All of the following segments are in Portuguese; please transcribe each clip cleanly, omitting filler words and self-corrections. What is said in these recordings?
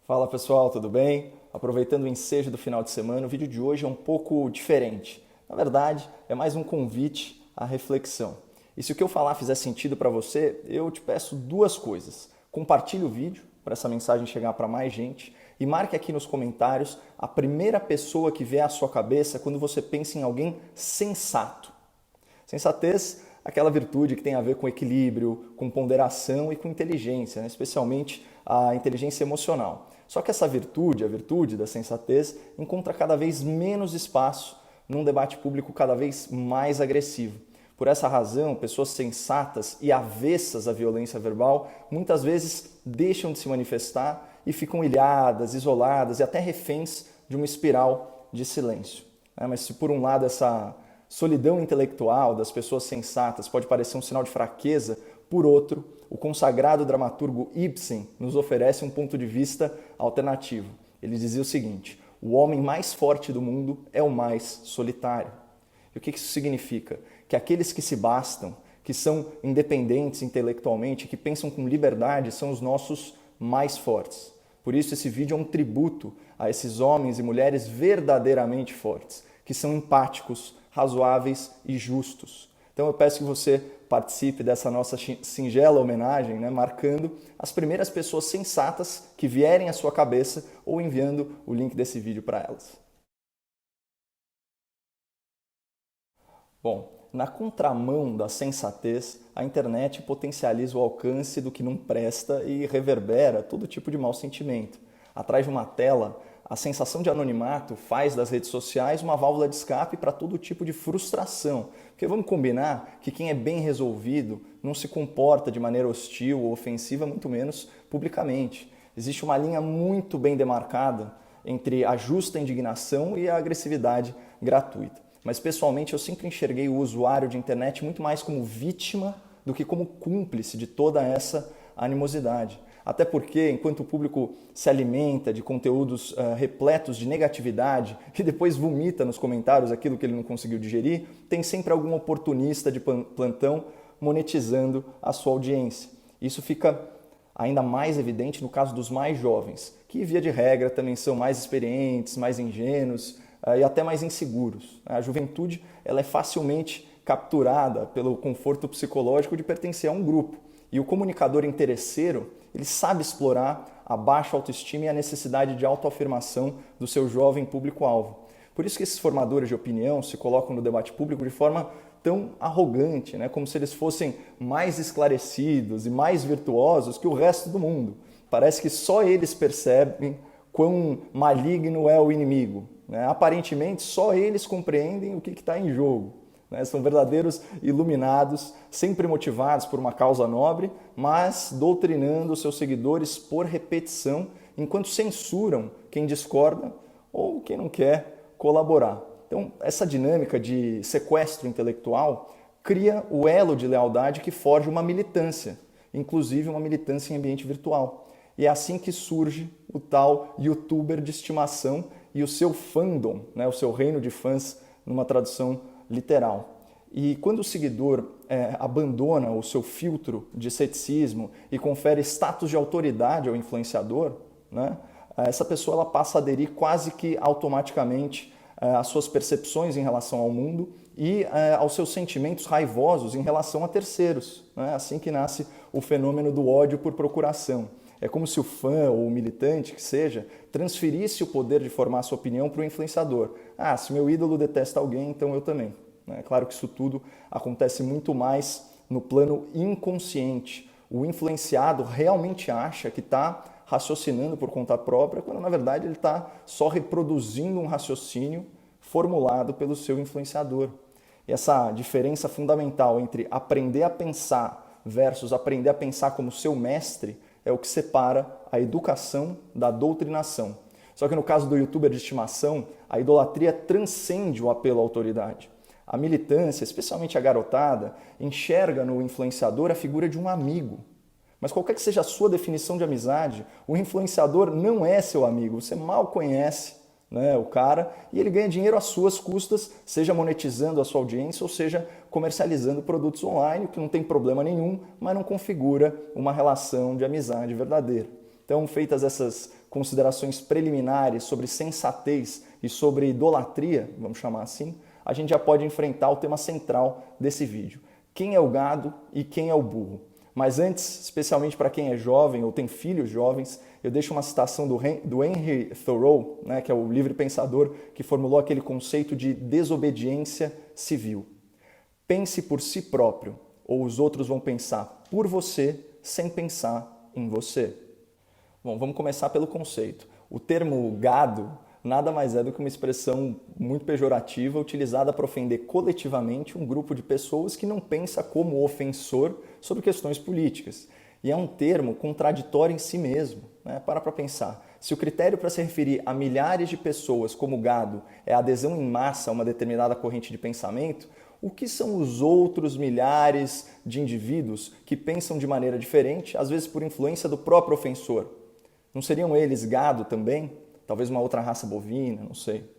Fala pessoal, tudo bem? Aproveitando o ensejo do final de semana, o vídeo de hoje é um pouco diferente. Na verdade, é mais um convite à reflexão. E se o que eu falar fizer sentido para você, eu te peço duas coisas. Compartilhe o vídeo para essa mensagem chegar para mais gente e marque aqui nos comentários a primeira pessoa que vier à sua cabeça quando você pensa em alguém sensato. Sensatez, aquela virtude que tem a ver com equilíbrio, com ponderação e com inteligência, né? Especialmente a inteligência emocional. Só que essa virtude, a virtude da sensatez, encontra cada vez menos espaço num debate público cada vez mais agressivo. Por essa razão, pessoas sensatas e avessas à violência verbal muitas vezes deixam de se manifestar e ficam ilhadas, isoladas e até reféns de uma espiral de silêncio. Mas se por um lado essa solidão intelectual das pessoas sensatas pode parecer um sinal de fraqueza, por outro, o consagrado dramaturgo Ibsen nos oferece um ponto de vista alternativo. Ele dizia o seguinte: o homem mais forte do mundo é o mais solitário. E o que isso significa? Que aqueles que se bastam, que são independentes intelectualmente, que pensam com liberdade, são os nossos mais fortes. Por isso esse vídeo é um tributo a esses homens e mulheres verdadeiramente fortes, que são empáticos, razoáveis e justos. Então eu peço que você participe dessa nossa singela homenagem, marcando as primeiras pessoas sensatas que vierem à sua cabeça ou enviando o link desse vídeo para elas. Bom, na contramão da sensatez, a internet potencializa o alcance do que não presta e reverbera todo tipo de mau sentimento. Atrás de uma tela, a sensação de anonimato faz das redes sociais uma válvula de escape para todo tipo de frustração. Porque vamos combinar que quem é bem resolvido não se comporta de maneira hostil ou ofensiva, muito menos publicamente. Existe uma linha muito bem demarcada entre a justa indignação e a agressividade gratuita. Mas pessoalmente eu sempre enxerguei o usuário de internet muito mais como vítima do que como cúmplice de toda essa animosidade. Até porque, enquanto o público se alimenta de conteúdos repletos de negatividade e depois vomita nos comentários aquilo que ele não conseguiu digerir, tem sempre algum oportunista de plantão monetizando a sua audiência. Isso fica ainda mais evidente no caso dos mais jovens, que via de regra também são mais experientes, mais ingênuos e até mais inseguros. A juventude ela é facilmente capturada pelo conforto psicológico de pertencer a um grupo. E o comunicador interesseiro, ele sabe explorar a baixa autoestima e a necessidade de autoafirmação do seu jovem público-alvo. Por isso que esses formadores de opinião se colocam no debate público de forma tão arrogante, como se eles fossem mais esclarecidos e mais virtuosos que o resto do mundo. Parece que só eles percebem quão maligno é o inimigo. Aparentemente, só eles compreendem o que está em jogo. São verdadeiros iluminados, sempre motivados por uma causa nobre, mas doutrinando seus seguidores por repetição, enquanto censuram quem discorda ou quem não quer colaborar. Então, essa dinâmica de sequestro intelectual cria o elo de lealdade que forja uma militância, inclusive uma militância em ambiente virtual. E é assim que surge o tal youtuber de estimação e o seu fandom, o seu reino de fãs, numa tradução literal. E quando o seguidor abandona o seu filtro de ceticismo e confere status de autoridade ao influenciador, essa pessoa ela passa a aderir quase que automaticamente às suas percepções em relação ao mundo e aos seus sentimentos raivosos em relação a terceiros. Assim que nasce o fenômeno do ódio por procuração. É como se o fã ou o militante, que seja, transferisse o poder de formar sua opinião para o influenciador. Se meu ídolo detesta alguém, então eu também. É claro que isso tudo acontece muito mais no plano inconsciente. O influenciado realmente acha que está raciocinando por conta própria, quando na verdade ele está só reproduzindo um raciocínio formulado pelo seu influenciador. E essa diferença fundamental entre aprender a pensar versus aprender a pensar como seu mestre é o que separa a educação da doutrinação. Só que no caso do youtuber de estimação, a idolatria transcende o apelo à autoridade. A militância, especialmente a garotada, enxerga no influenciador a figura de um amigo. Mas qualquer que seja a sua definição de amizade, o influenciador não é seu amigo, você mal conhece o cara e ele ganha dinheiro às suas custas, seja monetizando a sua audiência ou seja comercializando produtos online, o que não tem problema nenhum, mas não configura uma relação de amizade verdadeira. Então, feitas essas considerações preliminares sobre sensatez e sobre idolatria, vamos chamar assim, a gente já pode enfrentar o tema central desse vídeo. Quem é o gado e quem é o burro? Mas antes, especialmente para quem é jovem ou tem filhos jovens, eu deixo uma citação do Henry Thoreau, né, que é o livre pensador que formulou aquele conceito de desobediência civil. Pense por si próprio, ou os outros vão pensar por você sem pensar em você. Bom, vamos começar pelo conceito. O termo gado nada mais é do que uma expressão muito pejorativa utilizada para ofender coletivamente um grupo de pessoas que não pensa como ofensor sobre questões políticas. E é um termo contraditório em si mesmo, né? Para pensar. Se o critério para se referir a milhares de pessoas como gado é a adesão em massa a uma determinada corrente de pensamento, o que são os outros milhares de indivíduos que pensam de maneira diferente, às vezes por influência do próprio ofensor? Não seriam eles gado também? Talvez uma outra raça bovina, não sei.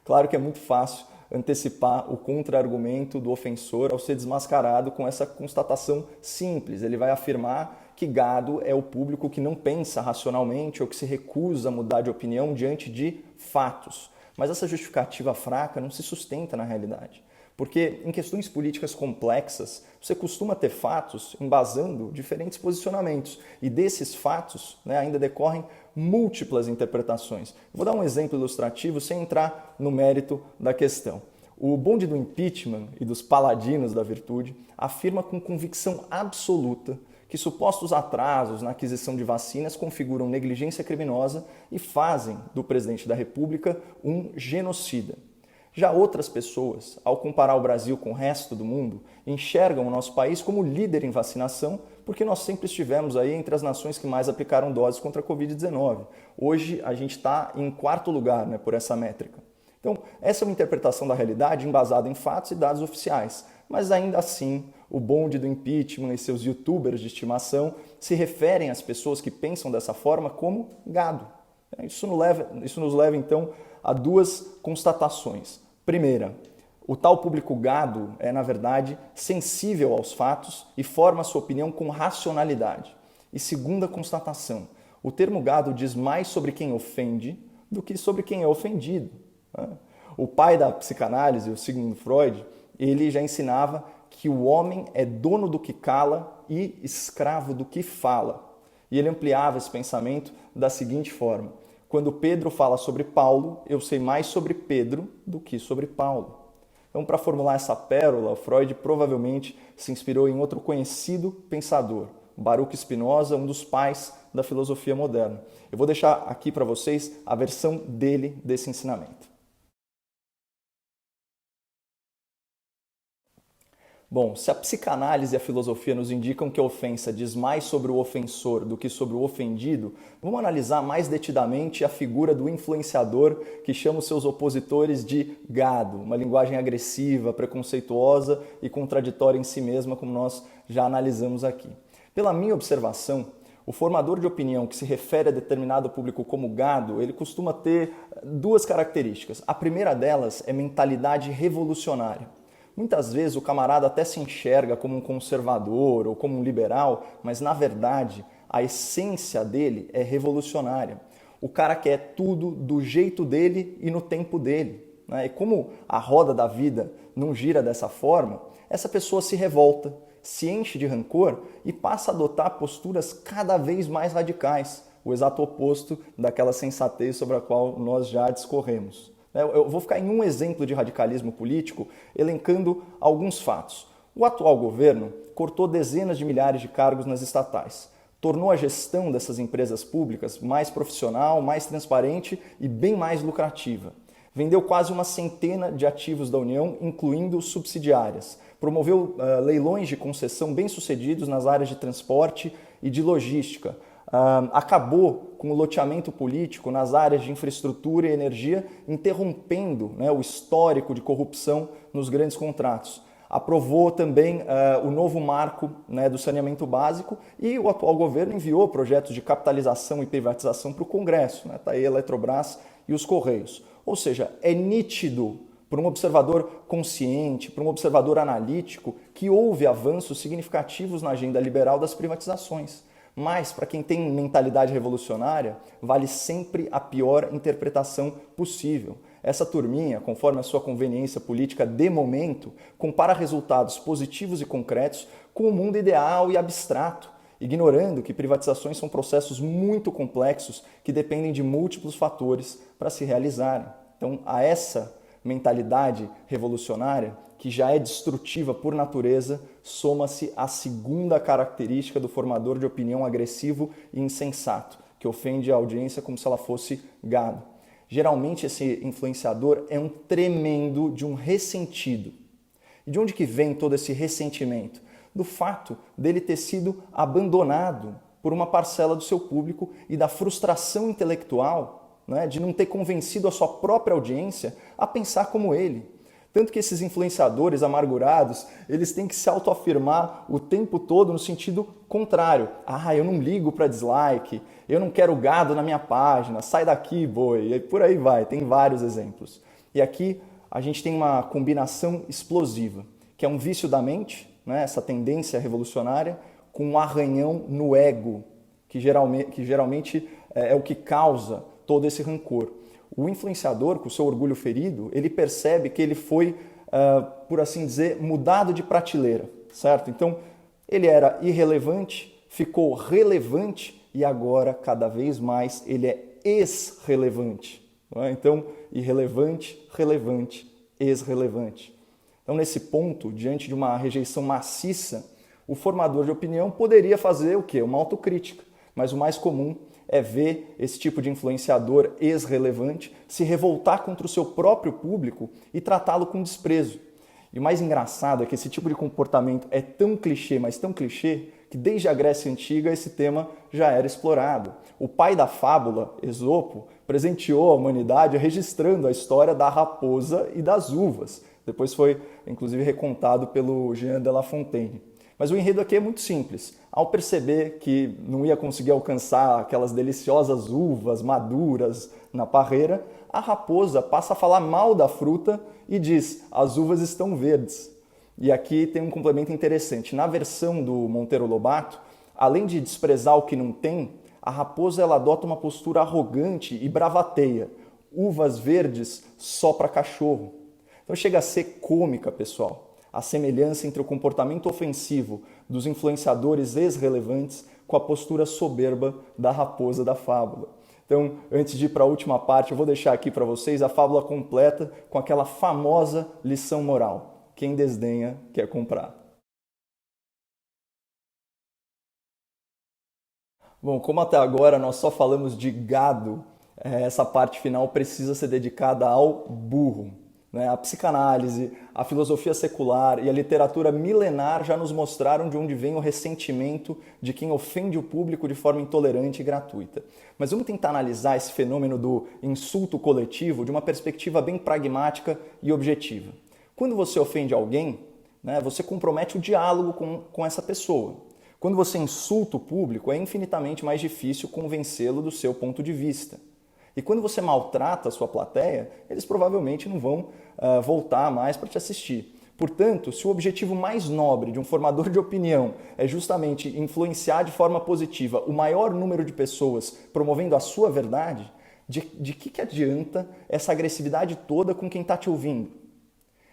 Claro que é muito fácil antecipar o contra-argumento do ofensor ao ser desmascarado com essa constatação simples. Ele vai afirmar que gado é o público que não pensa racionalmente ou que se recusa a mudar de opinião diante de fatos. Mas essa justificativa fraca não se sustenta na realidade. Porque em questões políticas complexas, você costuma ter fatos embasando diferentes posicionamentos. E desses fatos, ainda decorrem múltiplas interpretações. Vou dar um exemplo ilustrativo sem entrar no mérito da questão. O bonde do impeachment e dos paladinos da virtude afirma com convicção absoluta que supostos atrasos na aquisição de vacinas configuram negligência criminosa e fazem do presidente da República um genocida. Já outras pessoas, ao comparar o Brasil com o resto do mundo, enxergam o nosso país como líder em vacinação, porque nós sempre estivemos aí entre as nações que mais aplicaram doses contra a Covid-19. Hoje a gente está em quarto lugar, por essa métrica. Então, essa é uma interpretação da realidade embasada em fatos e dados oficiais. Mas ainda assim, o bonde do impeachment e seus youtubers de estimação se referem às pessoas que pensam dessa forma como gado. Isso nos leva então a duas constatações. Primeira, o tal público gado é, na verdade, sensível aos fatos e forma sua opinião com racionalidade. E segunda constatação, o termo gado diz mais sobre quem ofende do que sobre quem é ofendido. O pai da psicanálise, o Sigmund Freud, ele já ensinava que o homem é dono do que cala e escravo do que fala. E ele ampliava esse pensamento da seguinte forma: quando Pedro fala sobre Paulo, eu sei mais sobre Pedro do que sobre Paulo. Então, para formular essa pérola, Freud provavelmente se inspirou em outro conhecido pensador, Baruch Spinoza, um dos pais da filosofia moderna. Eu vou deixar aqui para vocês a versão dele desse ensinamento. Bom, se a psicanálise e a filosofia nos indicam que a ofensa diz mais sobre o ofensor do que sobre o ofendido, vamos analisar mais detidamente a figura do influenciador que chama os seus opositores de gado, uma linguagem agressiva, preconceituosa e contraditória em si mesma, como nós já analisamos aqui. Pela minha observação, o formador de opinião que se refere a determinado público como gado, ele costuma ter duas características. A primeira delas é mentalidade revolucionária. Muitas vezes o camarada até se enxerga como um conservador ou como um liberal, mas na verdade a essência dele é revolucionária. O cara quer tudo do jeito dele e no tempo dele. E como a roda da vida não gira dessa forma, essa pessoa se revolta, se enche de rancor e passa a adotar posturas cada vez mais radicais, o exato oposto daquela sensatez sobre a qual nós já discorremos. Eu vou ficar em um exemplo de radicalismo político, elencando alguns fatos. O atual governo cortou dezenas de milhares de cargos nas estatais, tornou a gestão dessas empresas públicas mais profissional, mais transparente e bem mais lucrativa. Vendeu quase uma centena de ativos da União, incluindo subsidiárias. Promoveu leilões de concessão bem-sucedidos nas áreas de transporte e de logística. Acabou com o loteamento político nas áreas de infraestrutura e energia, interrompendo o histórico de corrupção nos grandes contratos. Aprovou também o novo marco do saneamento básico e o atual governo enviou projetos de capitalização e privatização para o Congresso. Está aí a Eletrobras e os Correios. Ou seja, é nítido para um observador consciente, para um observador analítico, que houve avanços significativos na agenda liberal das privatizações. Mas, para quem tem mentalidade revolucionária, vale sempre a pior interpretação possível. Essa turminha, conforme a sua conveniência política de momento, compara resultados positivos e concretos com o mundo ideal e abstrato, ignorando que privatizações são processos muito complexos que dependem de múltiplos fatores para se realizarem. Então, a essa mentalidade revolucionária, que já é destrutiva por natureza, soma-se a segunda característica do formador de opinião agressivo e insensato, que ofende a audiência como se ela fosse gado. Geralmente esse influenciador é um tremendo de um ressentido. E de onde que vem todo esse ressentimento? Do fato dele ter sido abandonado por uma parcela do seu público e da frustração intelectual, né, de não ter convencido a sua própria audiência a pensar como ele. Tanto que esses influenciadores amargurados, eles têm que se autoafirmar o tempo todo no sentido contrário. Ah, eu não ligo para dislike, eu não quero gado na minha página, sai daqui, boi, e por aí vai, tem vários exemplos. E aqui a gente tem uma combinação explosiva, que é um vício da mente, né, essa tendência revolucionária, com um arranhão no ego, que geralmente é o que causa todo esse rancor. O influenciador, com o seu orgulho ferido, ele percebe que ele foi, por assim dizer, mudado de prateleira, certo? Então, ele era irrelevante, ficou relevante e agora, cada vez mais, ele é ex-relevante. Então, irrelevante, relevante, ex-relevante. Então, nesse ponto, diante de uma rejeição maciça, o formador de opinião poderia fazer o quê? Uma autocrítica, mas o mais comum é ver esse tipo de influenciador ex-relevante se revoltar contra o seu próprio público e tratá-lo com desprezo. E o mais engraçado é que esse tipo de comportamento é tão clichê, mas tão clichê, que desde a Grécia Antiga esse tema já era explorado. O pai da fábula, Esopo, presenteou a humanidade registrando a história da raposa e das uvas. Depois foi, inclusive, recontado pelo Jean de La Fontaine. Mas o enredo aqui é muito simples. Ao perceber que não ia conseguir alcançar aquelas deliciosas uvas maduras na parreira, a raposa passa a falar mal da fruta e diz: as uvas estão verdes. E aqui tem um complemento interessante. Na versão do Monteiro Lobato, além de desprezar o que não tem, a raposa ela adota uma postura arrogante e bravateia. Uvas verdes só para cachorro. Então chega a ser cômica, pessoal, a semelhança entre o comportamento ofensivo dos influenciadores ex-relevantes com a postura soberba da raposa da fábula. Então, antes de ir para a última parte, eu vou deixar aqui para vocês a fábula completa com aquela famosa lição moral. Quem desdenha quer comprar. Bom, como até agora nós só falamos de gado, essa parte final precisa ser dedicada ao burro. A psicanálise, a filosofia secular e a literatura milenar já nos mostraram de onde vem o ressentimento de quem ofende o público de forma intolerante e gratuita. Mas vamos tentar analisar esse fenômeno do insulto coletivo de uma perspectiva bem pragmática e objetiva. Quando você ofende alguém, você compromete o diálogo com essa pessoa. Quando você insulta o público, é infinitamente mais difícil convencê-lo do seu ponto de vista. E quando você maltrata a sua plateia, eles provavelmente não vão voltar mais para te assistir. Portanto, se o objetivo mais nobre de um formador de opinião é justamente influenciar de forma positiva o maior número de pessoas promovendo a sua verdade, de que adianta essa agressividade toda com quem está te ouvindo?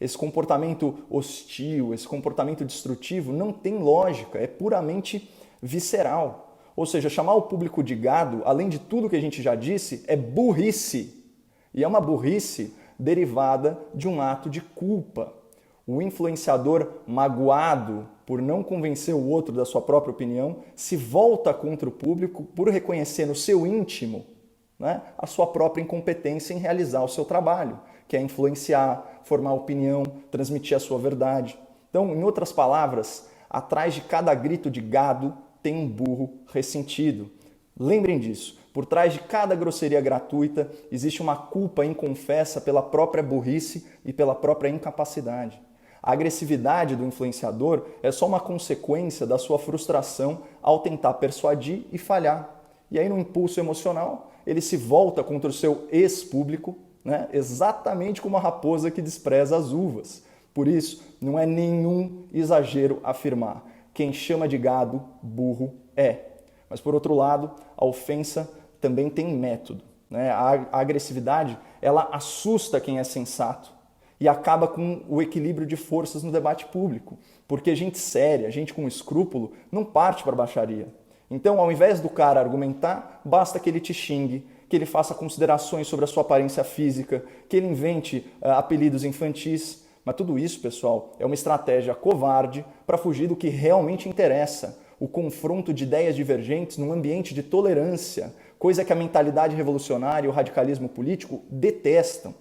Esse comportamento hostil, esse comportamento destrutivo não tem lógica, é puramente visceral. Ou seja, chamar o público de gado, além de tudo que a gente já disse, é burrice. E é uma burrice derivada de um ato de culpa. O influenciador magoado por não convencer o outro da sua própria opinião se volta contra o público por reconhecer no seu íntimo a sua própria incompetência em realizar o seu trabalho, que é influenciar, formar opinião, transmitir a sua verdade. Então, em outras palavras, atrás de cada grito de gado tem um burro ressentido. Lembrem disso, por trás de cada grosseria gratuita existe uma culpa inconfessa pela própria burrice e pela própria incapacidade. A agressividade do influenciador é só uma consequência da sua frustração ao tentar persuadir e falhar. E aí, no impulso emocional, ele se volta contra o seu ex-público, exatamente como a raposa que despreza as uvas. Por isso, não é nenhum exagero afirmar: quem chama de gado, burro é. Mas, por outro lado, a ofensa também tem método, né? A agressividade, ela assusta quem é sensato e acaba com o equilíbrio de forças no debate público, porque gente séria, gente com escrúpulo, não parte para baixaria. Então, ao invés do cara argumentar, basta que ele te xingue, que ele faça considerações sobre a sua aparência física, que ele invente apelidos infantis. Mas tudo isso, pessoal, é uma estratégia covarde para fugir do que realmente interessa, o confronto de ideias divergentes num ambiente de tolerância, coisa que a mentalidade revolucionária e o radicalismo político detestam.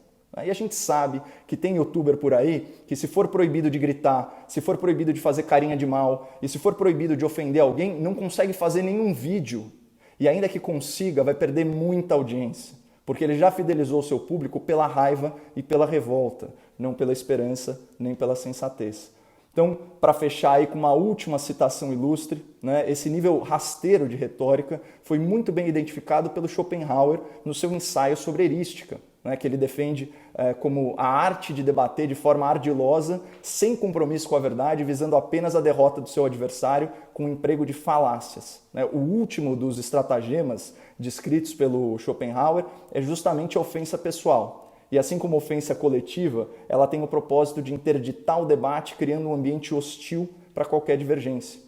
E a gente sabe que tem youtuber por aí que, se for proibido de gritar, se for proibido de fazer carinha de mal e se for proibido de ofender alguém, não consegue fazer nenhum vídeo. E ainda que consiga, vai perder muita audiência, porque ele já fidelizou o seu público pela raiva e pela revolta, não pela esperança nem pela sensatez. Então, para fechar aí com uma última citação ilustre, né, esse nível rasteiro de retórica foi muito bem identificado pelo Schopenhauer no seu ensaio sobre erística, né, que ele defende como a arte de debater de forma ardilosa, sem compromisso com a verdade, visando apenas a derrota do seu adversário com o emprego de falácias. Né? O último dos estratagemas descritos pelo Schopenhauer é justamente a ofensa pessoal. E assim como a ofensa coletiva, ela tem o propósito de interditar o debate, criando um ambiente hostil para qualquer divergência.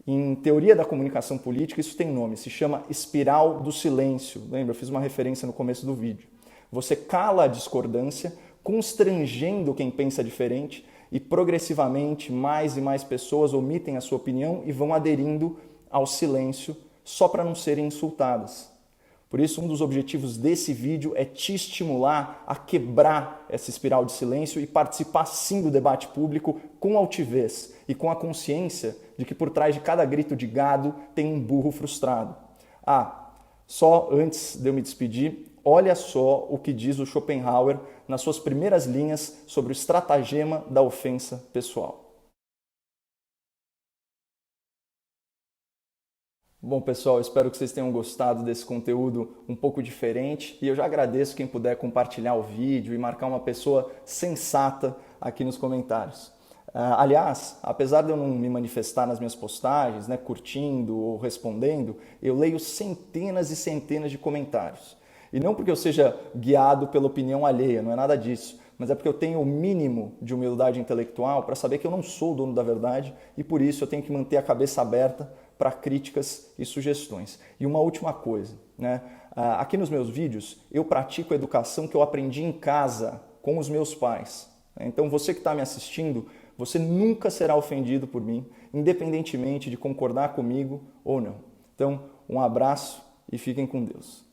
Em teoria da comunicação política, isso tem nome, se chama espiral do silêncio. Lembra? Eu fiz uma referência no começo do vídeo. Você cala a discordância, constrangendo quem pensa diferente, e progressivamente mais e mais pessoas omitem a sua opinião e vão aderindo ao silêncio só para não serem insultadas. Por isso, um dos objetivos desse vídeo é te estimular a quebrar essa espiral de silêncio e participar sim do debate público com altivez e com a consciência de que por trás de cada grito de gado tem um burro frustrado. Só antes de eu me despedir, olha só o que diz o Schopenhauer nas suas primeiras linhas sobre o estratagema da ofensa pessoal. Bom, pessoal, espero que vocês tenham gostado desse conteúdo um pouco diferente e eu já agradeço quem puder compartilhar o vídeo e marcar uma pessoa sensata aqui nos comentários. Aliás, apesar de eu não me manifestar nas minhas postagens, né, curtindo ou respondendo, eu leio centenas e centenas de comentários. E não porque eu seja guiado pela opinião alheia, não é nada disso, mas é porque eu tenho o mínimo de humildade intelectual para saber que eu não sou o dono da verdade e por isso eu tenho que manter a cabeça aberta para críticas e sugestões. E uma última coisa, né? Aqui nos meus vídeos eu pratico a educação que eu aprendi em casa com os meus pais. Então você que está me assistindo, você nunca será ofendido por mim, independentemente de concordar comigo ou não. Então, um abraço e fiquem com Deus.